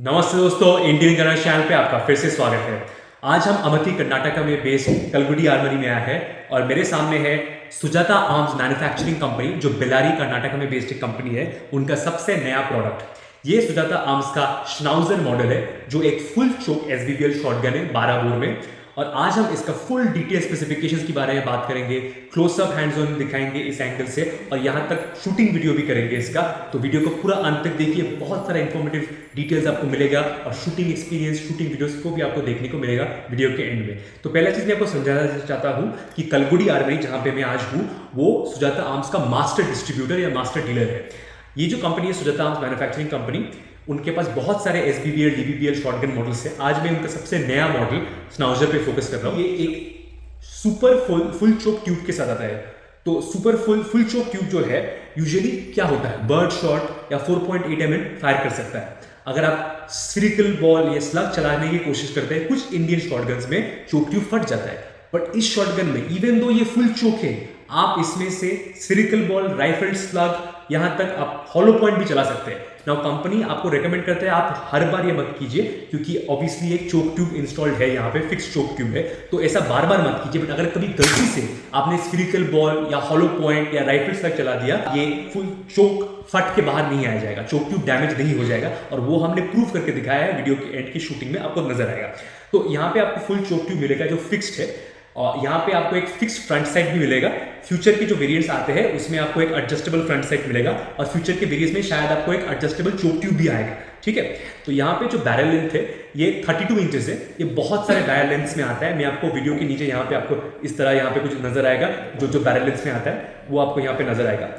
नमस्ते दोस्तों, Indian gun channel पे आपका फिर से स्वागत है। आज हम अमथी कर्नाटका में बेस्ड कलगुडी आर्मरी में आए हैं और मेरे सामने है सुजाता आर्म्स मैन्युफैक्चरिंग कंपनी जो बेलारी कर्नाटका में बेस्ड एक कंपनी है। उनका सबसे नया प्रोडक्ट ये सुजाता आर्म्स का श्नाउजर मॉडल है जो एक फुल चोक एसबीबीएल शॉटगन है 12 बोर में। और आज हम इसका फुल डिटेल स्पेसिफिकेशंस के बारे में बात करेंगे, क्लोजअप हैंड्स ऑन दिखाएंगे इस एंगल से और यहाँ तक शूटिंग वीडियो भी करेंगे इसका। तो वीडियो को पूरा अंत तक देखिए, बहुत सारा इंफॉर्मेटिव डिटेल्स आपको मिलेगा और शूटिंग एक्सपीरियंस, शूटिंग वीडियोस को भी आपको देखने को मिलेगा वीडियो के एंड में। तो पहला चीज मैं आपको समझाना चाहता हूँ कि कलगुडी आर्मरी जहाँ पे मैं आज हूँ वो सुजाता आर्म्स का मास्टर डिस्ट्रीब्यूटर या मास्टर डीलर है। ये जो कंपनी है सुजाता आर्म्स मैन्युफैक्चरिंग कंपनी, उनके पास बहुत सारे एसबीबीएल डीबीबीएल शॉटगन मॉडल्स हैं। आज मैं उनका सबसे नया मॉडल स्नाउजर पे फोकस कर रहा हूँ। ये एक सुपर फुल चोक ट्यूब के साथ आता है। तो सुपर फुल चोक ट्यूब जो है यूजुअली क्या होता है, बर्ड शॉट या 4.8 mm फायर कर सकता है। अगर आप स्फेरिकल बॉल या स्लग चलाने की कोशिश करते हैं, कुछ इंडियन शॉटगन्स में चोक ट्यूब फट जाता है, बट इस शॉटगन में इवन दो ये फुल चोक है, आप इसमें से स्फेरिकल बॉल, राइफल स्लग, यहां तक आप हॉलो पॉइंट भी चला सकते हैं। नाउ कंपनी आपको रेकमेंड करते हैं आप हर बार ये मत कीजिए क्योंकि ऑब्वियसली एक चोक ट्यूब इंस्टॉल्ड है, यहाँ पे फिक्स चोक ट्यूब है, तो ऐसा बार बार मत कीजिए। बट अगर कभी गलती से आपने स्फेरिकल बॉल या हॉलो पॉइंट या राइफल स्लग चला दिया, ये फुल चोक फट के बाहर नहीं आ जाएगा, चोक ट्यूब डैमेज नहीं हो जाएगा और वो हमने प्रूव करके दिखाया है, वीडियो के एंड की शूटिंग में आपको नजर आएगा। तो यहाँ पे आपको फुल चोक ट्यूब मिलेगा जो फिक्स्ड है और यहाँ पे आपको एक फिक्स फ्रंट साइड भी मिलेगा। फ्यूचर के जो वेरिएंट्स आते हैं उसमें आपको एक एडजस्टेबल फ्रंट साइड मिलेगा और फ्यूचर के वेरिएंट्स में शायद आपको एक एडजस्टेबल चोक ट्यूब भी आएगा। ठीक है, तो यहाँ पे जो बैरल लेंथ है ये 32 इंचेस है। ये बहुत सारे बैरल लेंथ्स में आता है। मैं आपको वीडियो के नीचे यहाँ पे आपको इस तरह यहाँ पे कुछ नजर आएगा, जो बैरल लेंथ्स में आता है वो आपको यहाँ पे नजर आएगा।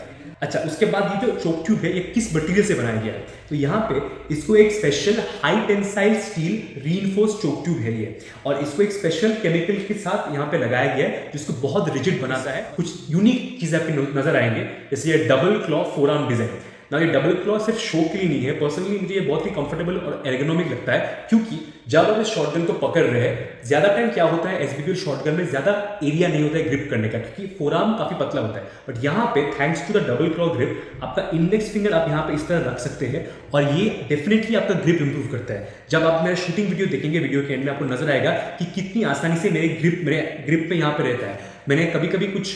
अच्छा, उसके बाद ये जो चोक ट्यूब है ये किस मटेरियल से बनाया गया है, तो यहाँ पे इसको एक special high tensile steel reinforced choke tube है ये, और इसको एक स्पेशल केमिकल के साथ यहाँ पे लगाया गया है जिसको बहुत रिजिड बनाता है। कुछ यूनिक चीजें आपको नजर आएंगे, जैसे ये डबल क्लॉ फोरआर्म डिजाइन। ना ये डबल क्लॉ सिर्फ शो के लिए नहीं है, पर्सनली मुझे ये बहुत ही कंफर्टेबल और एर्गोनॉमिक लगता है क्योंकि जब आप इस शॉटगन को पकड़ रहे हैं, ज्यादा टाइम क्या होता है एसबीबीएल शॉटगन में ज्यादा एरिया नहीं होता है ग्रिप करने का क्योंकि फोरआर्म काफी पतला होता है। बट यहाँ पे thanks to the double claw grip आपका इंडेक्स फिंगर आप यहाँ पे इस तरह रख सकते हैं और ये डेफिनेटली आपका ग्रिप इंप्रूव करता है। जब आप मेरा शूटिंग वीडियो देखेंगे, वीडियो के एंड में आपको नजर आएगा कि कितनी आसानी से मेरे ग्रिप पे यहाँ पे रहता है। मैंने कभी कभी कुछ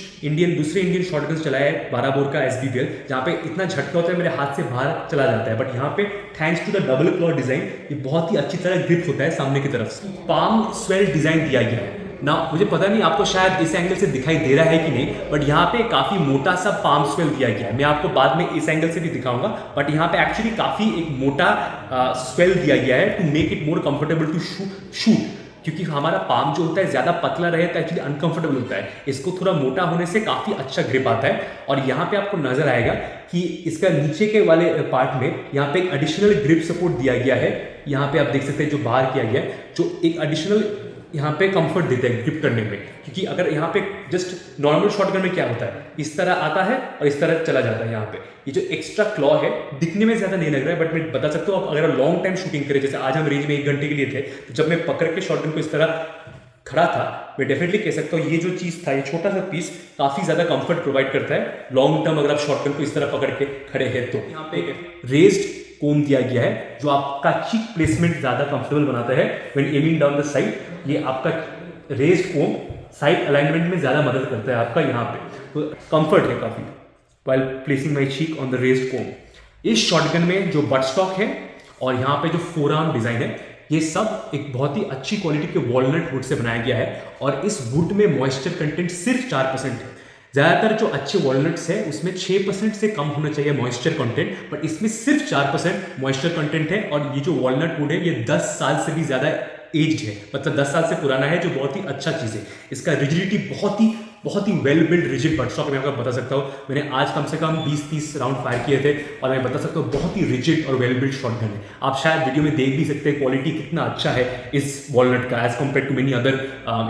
दूसरे इंडियन शॉटगन्स चलाया है 12 बोर का एसबीबीएल, जहाँ पे इतना झटका होता है मेरे हाथ से बाहर चला जाता है, बट यहाँ पे thanks to the double claw design ये बहुत ही अच्छी तरह ग्रिप होता है सामने की तरफ से। पाम स्वेल डिजाइन दिया गया है ना, मुझे पता नहीं आपको शायद इस एंगल से दिखाई दे रहा है कि नहीं, बट यहाँ पे काफी मोटा सा पाम स्वेल दिया गया है। मैं आपको बाद में इस एंगल से भी दिखाऊंगा, बट यहाँ पे एक्चुअली काफी एक मोटा स्वेल दिया गया है to make it more comfortable to shoot, क्योंकि हमारा पाम जो होता है ज्यादा पतला रहे तो एक्चुअली अनकंफर्टेबल होता है। इसको थोड़ा मोटा होने से काफी अच्छा ग्रिप आता है। और यहाँ पे आपको नजर आएगा कि इसका नीचे के वाले पार्ट में यहाँ पे एक एडिशनल ग्रिप सपोर्ट दिया गया है। यहाँ पे आप देख सकते हैं जो बाहर किया गया है, जो एक एडिशनल यहाँ पे कंफर्ट देता है ग्रिप करने में, क्योंकि अगर यहाँ पे जस्ट नॉर्मल शॉटगन में क्या होता है, इस तरह आता है और इस तरह चला जाता है। यहाँ पे ये जो एक्स्ट्रा क्लॉ है दिखने में ज्यादा नहीं लग रहा है, बट मैं बता सकता हूँ अगर लॉन्ग टाइम शूटिंग करें, जैसे आज हम रेंज में 1 घंटे के लिए थे, तो जब मैं पकड़ के शॉटगन को इस तरह खड़ा था, मैं डेफिनेटली कह सकता हूँ ये जो चीज था, ये छोटा सा पीस काफी ज्यादा कंफर्ट प्रोवाइड करता है लॉन्ग टर्म अगर आप शॉटगन को इस तरह पकड़ के खड़े हैं तो। यहाँ पे रेज्ड कोम दिया गया है जो आपका चीक प्लेसमेंट ज्यादा कंफर्टेबल बनाता है when aiming down the side. ये आपका रेज्ड कोम साइड अलाइनमेंट में ज्यादा मदद करता है आपका यहाँ पे, तो कंफर्ट है काफी while placing my cheek on the raised comb. इस शॉटगन में जो बट स्टॉक है और यहाँ पे जो फोरआर्म डिजाइन है, ये सब एक बहुत ही अच्छी क्वालिटी के वॉलनट वुड से बनाया गया है और इस वुड में मॉइस्चर कंटेंट सिर्फ 4% है। ज्यादातर जो अच्छे वॉलनट्स है उसमें 6% से कम होना चाहिए मॉइस्चर कंटेंट, बट इसमें सिर्फ 4% मॉइस्चर कंटेंट है। और ये जो वॉलनट वुड है ये 10 साल से भी ज्यादा एज्ड है, मतलब 10 साल से पुराना है, जो बहुत ही अच्छा चीज है। इसका रिजिडिटी बहुत ही well build rigid butt stock मैं आपको बता सकता हूँ। मैंने आज कम से कम 20-30 राउंड फायर किए थे और मैं बता सकता हूँ बहुत ही रिजिड और वेल बिल्ड शॉटगन है। आप शायद वीडियो में देख भी सकते हैं क्वालिटी कितना अच्छा है इस वॉलनट का as compare to many other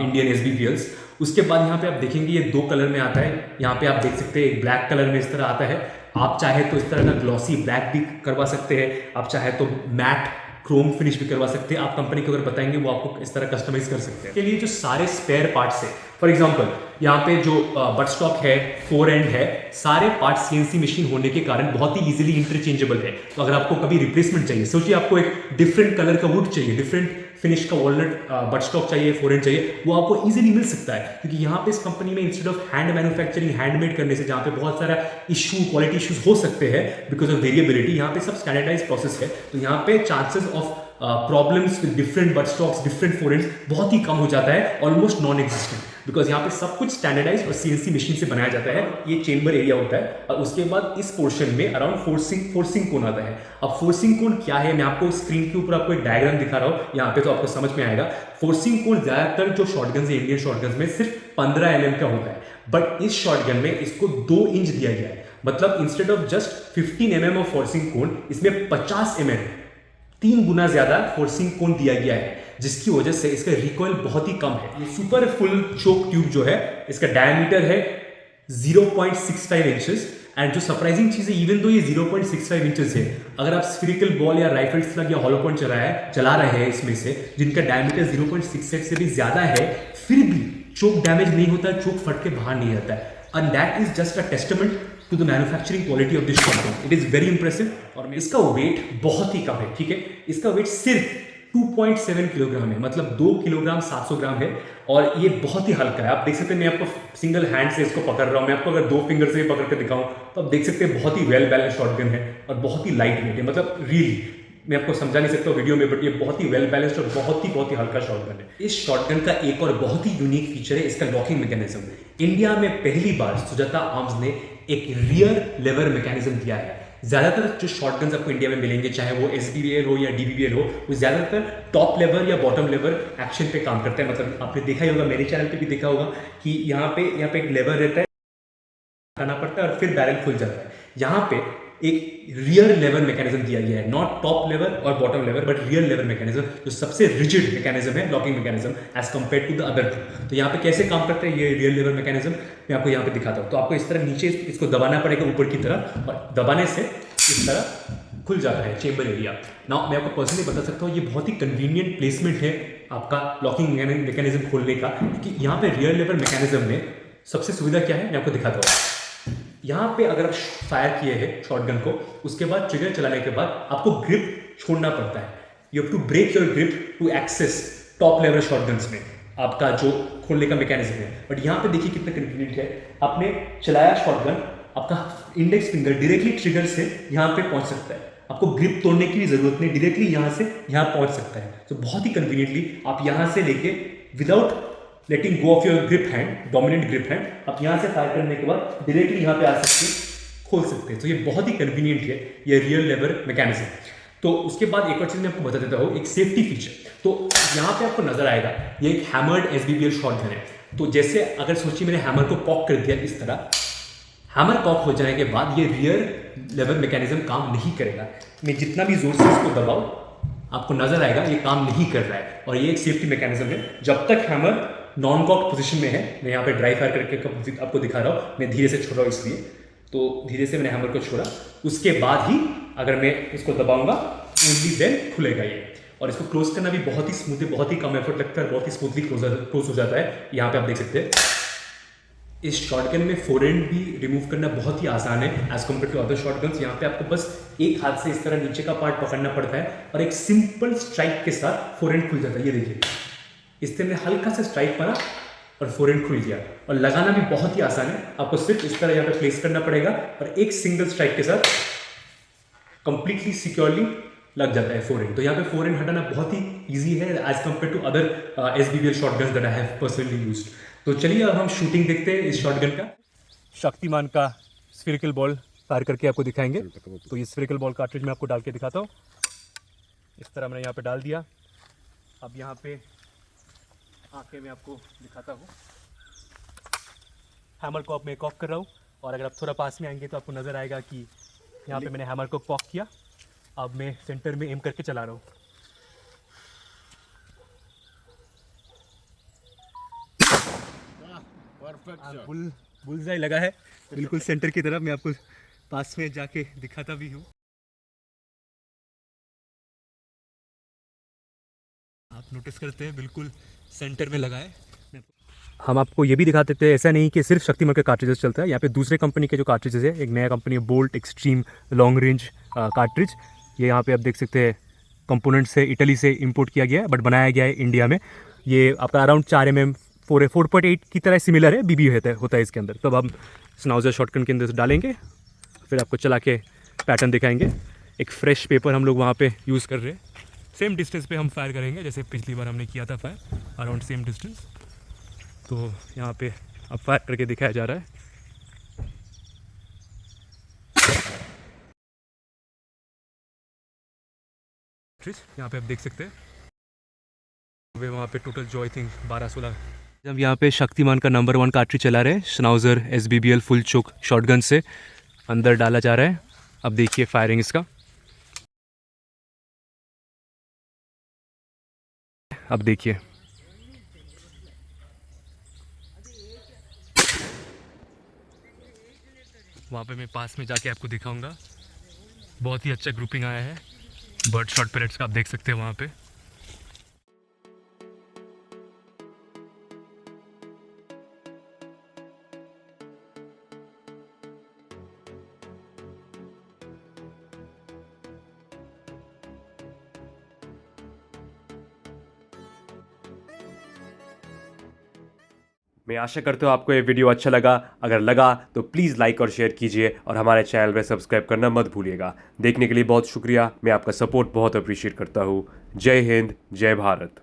Indian SBBLs. उसके बाद यहाँ पे आप देखेंगे ये 2 कलर में आता है। यहाँ पे आप देख सकते हैं एक ब्लैक कलर में इस तरह आता है। आप चाहे तो इस तरह का ग्लॉसी ब्लैक भी करवा सकते हैं, आप चाहे तो मैट क्रोम फिनिश भी करवा सकते हैं। आप कंपनी को अगर बताएंगे वो आपको इस तरह कस्टमाइज कर सकते हैं। के लिए जो सारे स्पेयर पार्ट्स है, फॉर एग्जांपल यहाँ पे जो बट स्टॉक है, फोर एंड है, सारे पार्ट सीएनसी मशीन होने के कारण बहुत ही इजीली इंटरचेंजेबल है। तो अगर आपको कभी रिप्लेसमेंट चाहिए, सोचिए आपको एक डिफरेंट कलर का वुड चाहिए, डिफरेंट फिनिश का वॉलनट बट स्टॉक चाहिए, फोर एंड चाहिए, वो आपको इजीली मिल सकता है। क्योंकि यहाँ पे इस कंपनी में instead of hand manufacturing, handmade करने से जहाँ पे बहुत सारा इशू, क्वालिटी इश्यूज हो सकते हैं बिकॉज ऑफ वेरिएबिलिटी, यहाँ पे सब स्टैंडर्डाइज प्रोसेस है। तो यहाँ पे chances of problems with different butt stocks, different forends बहुत ही कम हो जाता है, ऑलमोस्ट नॉन एग्जिस्टेंट, बिकॉज यहाँ पे सब कुछ स्टैंडर्डाइज और सीएनसी मशीन से बनाया जाता है। ये चेंबर एरिया होता है और उसके बाद इस पोर्शन में अराउंड फोर्सिंग कोन आता है। अब फोर्सिंग कोन क्या है, मैं आपको स्क्रीन के ऊपर आपको एक डायग्राम दिखा रहा हूँ यहाँ पे, तो आपको समझ में आएगा। फोर्सिंग कोन ज्यादातर जो शॉटगन्स है, इंडियन शॉटगन्स में सिर्फ 15 mm का होता है, बट इस शॉटगन में इसको 2 इंच दिया गया है। मतलब instead of just 15 mm of forcing cone, इसमें 50 mm, 3 गुना ज्यादा फोर्सिंग कोन दिया गया है, जिसकी वजह से इसका रिकॉइल बहुत ही कम है। ये सुपर फुल चोक ट्यूब जो है, इसका डायमीटर है 0.65 इंचेस। एंड जो सरप्राइजिंग चीज है, इवन दो ये 0.65 इंचेस है, अगर आप स्फेरिकल बॉल या राइफल स्लग या हॉलो पॉइंट चला रहे हैं इसमें से, जिनका डायमीटर 0.68 से भी ज्यादा है, फिर भी चोक डैमेज नहीं होता है, चोक फट के बाहर नहीं आता है। And that is just a testament to the manufacturing quality of this shotgun. It is very impressive. और इसका वेट बहुत ही कम है, ठीक है, इसका वेट सिर्फ 2.7 किलोग्राम है, मतलब 2 किलोग्राम 700 ग्राम है, और ये बहुत ही हल्का है। आप देख सकते हैं, मैं आपको सिंगल हैंड से इसको पकड़ रहा हूँ, मैं आपको अगर 2 फिंगर से पकड़ के दिखाऊं तो आप देख सकते हैं बहुत ही वेल बैलेंस शॉटगन है और बहुत ही लाइट वेट है। मतलब रियली मैं आपको समझा नहीं सकता वीडियो में, बट ये बहुत ही वेल बैलेंस्ड और बहुत ही हल्का शॉटगन है। इस शॉटगन का एक और बहुत ही यूनिक फीचर है इसका लॉकिंग मैकेनिज्म। इंडिया में पहली बार सुजाता आर्म्स ने एक रियर लेवर मैकेनिज्म दिया है। ज्यादातर जो शॉटगन्स आपको इंडिया में मिलेंगे, चाहे वो एसबीबीएल हो या डीबीबीएल हो, वो ज्यादातर टॉप लेवर या बॉटम लेवर एक्शन पे काम करते हैं। मतलब आपने देखा ही होगा, मेरे चैनल पे भी देखा होगा कि यहाँ पे एक लेवर रहता है, हटाना पड़ता है और फिर बैरल खुल जाता है। यहाँ पे एक रियर लेवर मैकेनिज्म दिया गया है, नॉट टॉप लेवर और bottom lever, but rear lever mechanism, जो सबसे रिजिड मैकेनिज्म है, locking mechanism as compare to the other two. तो यहाँ पे कैसे काम करता है ये रियर लेवर मैकेनिज्म, मैं आपको यहाँ पे दिखाता हूँ। तो आपको इस तरह नीचे इसको दबाना पड़ेगा ऊपर की तरफ, और दबाने से इस तरह खुल जाता है चेंबर एरिया। नाउ मैं आपको पर्सनली बता सकता हूँ, ये बहुत ही कन्वीनियंट प्लेसमेंट है आपका लॉकिंग मैकेनिज्म खोलने का, क्योंकि यहाँ पे रियर लेवर मैकेनिज्म में सबसे सुविधा क्या है, मैं आपको दिखाता हूँ। यहाँ पे अगर आप फायर किए हैं शॉटगन को, उसके बाद ट्रिगर चलाने के बाद आपको ग्रिप छोड़ना पड़ता है। You have to break your grip to access top level shotguns में आपका जो खोलने का मैकेनिज्म है। बट यहाँ पे देखिए कितना कन्वीनियंट है, आपने चलाया शॉटगन, आपका इंडेक्स फिंगर डायरेक्टली ट्रिगर से यहाँ पे पहुंच सकता है, आपको ग्रिप तोड़ने की भी जरूरत नहीं, डायरेक्टली यहाँ से यहाँ पहुंच सकता है। तो बहुत ही कन्वीनियंटली आप यहाँ से लेके without letting go of your grip hand, dominant grip hand, आप यहाँ से फायर करने के बाद डायरेक्टली यहाँ पे आ सकते हैं, खोल सकते हैं। तो ये बहुत ही कन्वीनियंट है ये रियर लेवर मैकेनिज्म। तो उसके बाद एक और चीज मैं आपको बता देता हूँ, एक सेफ्टी फीचर। तो यहाँ पे आपको नजर आएगा ये एक हैमर्ड एसबीबीएल शॉटगन है। तो जैसे अगर सोचिए मैंने हैमर को कॉक कर दिया इस तरह, हैमर कॉक हो जाने के बाद ये रियर लेवर मैकेनिज्म काम नहीं करेगा। मैं जितना भी जोर से इसको दबाऊं, आपको नजर आएगा ये काम नहीं कर रहा है, और ये एक सेफ्टी मैकेनिज्म है। जब तक हैमर नॉन कॉक पोजीशन में है, मैं यहाँ पे ड्राई फायर करके आपको दिखा रहा हूँ, मैं धीरे से छोड़ रहा हूँ इसलिए, तो धीरे से मैंने हैमर को छोड़ा, उसके बाद ही अगर मैं इसको दबाऊंगा ओनली देन खुलेगा ये। और इसको क्लोज करना भी बहुत ही स्मूथ है, बहुत ही कम एफर्ट लगता है, बहुत ही स्मूथली क्लोज हो जाता है। यहाँ पे आप देख सकते हैं इस शॉटगन में फोरेंड भी रिमूव करना बहुत ही आसान है as compare to other shotguns. यहाँ पे आपको बस एक हाथ से इस तरह नीचे का पार्ट पकड़ना पड़ता है और एक सिंपल स्ट्राइक के साथ फोरेंड खुल जाता है। ये देखिए, इस तरह हल्का सा स्ट्राइक मारा और फोरेंड खुल गया। और लगाना भी बहुत ही आसान है, आपको सिर्फ इस तरह यहाँ पे प्लेस करना पड़ेगा और एक सिंगल स्ट्राइक के साथ कंप्लीटली सिक्योरली लग जाता है फोरेंड। तो यहाँ पे फोरेंड हटाना बहुत ही ईजी है as compare to other SBBL shotguns that I have personally used. तो चलिए अब हम शूटिंग देखते हैं इस शॉटगन का। शक्तिमान का स्फेरिकल बॉल फायर करके आपको दिखाएंगे। तो ये स्फेरिकल बॉल कार्ट्रिज में आपको डाल के दिखाता हूँ। इस तरह मैंने यहाँ पे डाल दिया। अब यहाँ पे आंखें में आपको दिखाता हूँ, हैमर को अब मैं कॉक कर रहा हूँ, और अगर आप थोड़ा पास में आएंगे तो आपको नज़र आएगा कि यहाँ पे मैंने हैमर को कॉक किया। अब मैं सेंटर में एम करके चला रहा हूँ। बुलजाई लगा है बिल्कुल सेंटर की तरफ। मैं आपको पास में जाके दिखाता भी हूँ। आप नोटिस करते हैं बिल्कुल सेंटर में लगा है। हम आपको ये भी दिखा देते हैं, ऐसा नहीं कि सिर्फ शक्तिमान के कार्ट्रिजेस चलता है, यहाँ पे दूसरे कंपनी के जो कार्ट्रिजेस है, एक नया कंपनी है bolt extreme long range cartridge. ये यहाँ पे आप देख सकते हैं कंपोनेंट से इटली से इंपोर्ट किया गया है बट बनाया गया है इंडिया में। ये आपका अराउंड 4 mm 4.8 की तरह सिमिलर है, बीबी होता है इसके अंदर। तो अब हम स्नाउजर शॉटगन के अंदर डालेंगे, फिर आपको चला के पैटर्न दिखाएंगे। एक फ्रेश पेपर हम लोग वहाँ पे यूज़ कर रहे हैं, सेम डिस्टेंस पे हम फायर करेंगे जैसे पिछली बार हमने किया था फायर, अराउंड सेम डिस्टेंस। तो यहाँ पे अब फायर करके दिखाया जा रहा है। यहाँ पे आप देख सकते हैं वे वहाँ पे टोटल जो आई थिंक 12-16। जब यहाँ पे शक्तिमान का नंबर 1 कार्ट्रिज चला रहे हैं, स्नाउजर SBBL फुल चोक शॉटगन से अंदर डाला जा रहा है। अब देखिए फायरिंग इसका, अब देखिए वहाँ पे मैं पास में जाके आपको दिखाऊंगा। बहुत ही अच्छा ग्रुपिंग आया है बर्ड शॉट पैलेट्स का, आप देख सकते हैं वहाँ पे। मैं आशा करता हूँ आपको ये वीडियो अच्छा लगा। अगर लगा तो प्लीज़ लाइक और शेयर कीजिए और हमारे चैनल पे सब्सक्राइब करना मत भूलिएगा। देखने के लिए बहुत शुक्रिया, मैं आपका सपोर्ट बहुत अप्रिशिएट करता हूँ। जय हिंद, जय भारत।